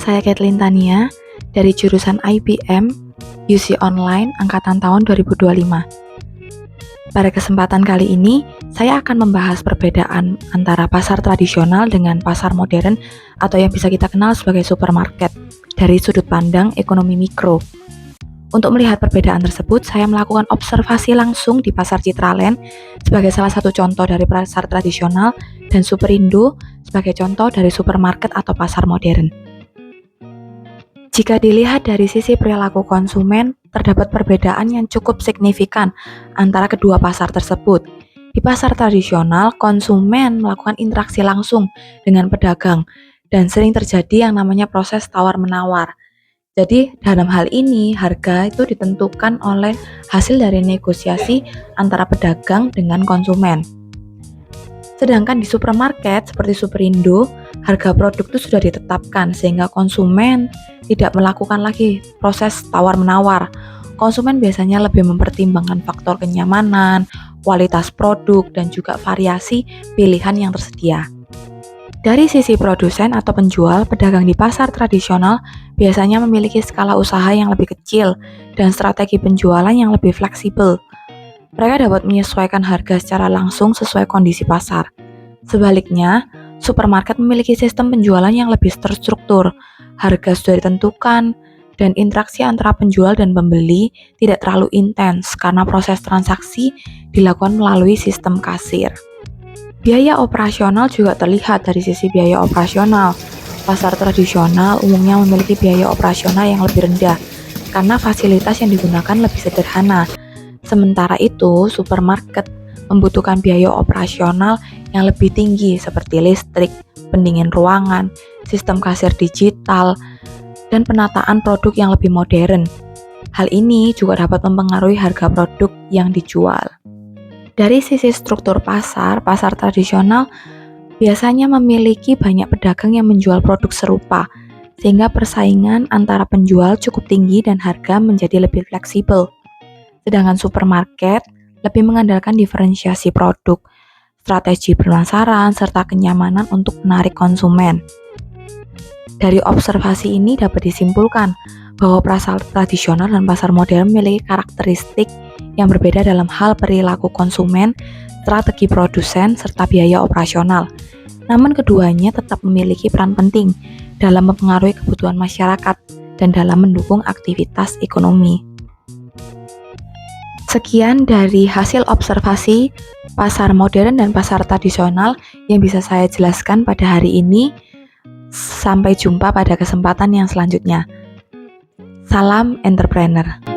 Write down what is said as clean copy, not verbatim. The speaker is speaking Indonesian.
saya Kathleen Tania dari jurusan IBM UC Online angkatan tahun 2025. Pada kesempatan kali ini, saya akan membahas perbedaan antara pasar tradisional dengan pasar modern atau yang bisa kita kenal sebagai supermarket dari sudut pandang ekonomi mikro. Untuk melihat perbedaan tersebut, saya melakukan observasi langsung di Pasar Citraland sebagai salah satu contoh dari pasar tradisional dan Superindo sebagai contoh dari supermarket atau pasar modern. Jika dilihat dari sisi perilaku konsumen, terdapat perbedaan yang cukup signifikan antara kedua pasar tersebut. Di pasar tradisional, konsumen melakukan interaksi langsung dengan pedagang dan sering terjadi yang namanya proses tawar-menawar. Jadi, dalam hal ini, harga itu ditentukan oleh hasil dari negosiasi antara pedagang dengan konsumen. Sedangkan di supermarket seperti Superindo, harga produk itu sudah ditetapkan sehingga konsumen tidak melakukan lagi proses tawar-menawar. Konsumen biasanya lebih mempertimbangkan faktor kenyamanan, kualitas produk, dan juga variasi pilihan yang tersedia. Dari sisi produsen atau penjual, pedagang di pasar tradisional biasanya memiliki skala usaha yang lebih kecil dan strategi penjualan yang lebih fleksibel. Mereka dapat menyesuaikan harga secara langsung sesuai kondisi pasar. Sebaliknya, supermarket memiliki sistem penjualan yang lebih terstruktur, harga sudah ditentukan, dan interaksi antara penjual dan pembeli tidak terlalu intens karena proses transaksi dilakukan melalui sistem kasir. Biaya operasional juga terlihat dari sisi biaya operasional. Pasar tradisional umumnya memiliki biaya operasional yang lebih rendah karena fasilitas yang digunakan lebih sederhana. Sementara itu, supermarket membutuhkan biaya operasional yang lebih tinggi seperti listrik, pendingin ruangan, sistem kasir digital, dan penataan produk yang lebih modern. Hal ini juga dapat mempengaruhi harga produk yang dijual. Dari sisi struktur pasar tradisional biasanya memiliki banyak pedagang yang menjual produk serupa, sehingga persaingan antara penjual cukup tinggi dan harga menjadi lebih fleksibel. Sedangkan supermarket lebih mengandalkan diferensiasi produk, strategi pemasaran, serta kenyamanan untuk menarik konsumen. Dari observasi ini dapat disimpulkan bahwa pasar tradisional dan pasar modern memiliki karakteristik yang berbeda dalam hal perilaku konsumen, strategi produsen, serta biaya operasional. Namun keduanya tetap memiliki peran penting dalam mempengaruhi kebutuhan masyarakat dan dalam mendukung aktivitas ekonomi. Sekian dari hasil observasi pasar modern dan pasar tradisional yang bisa saya jelaskan pada hari ini. Sampai jumpa pada kesempatan yang selanjutnya. Salam entrepreneur.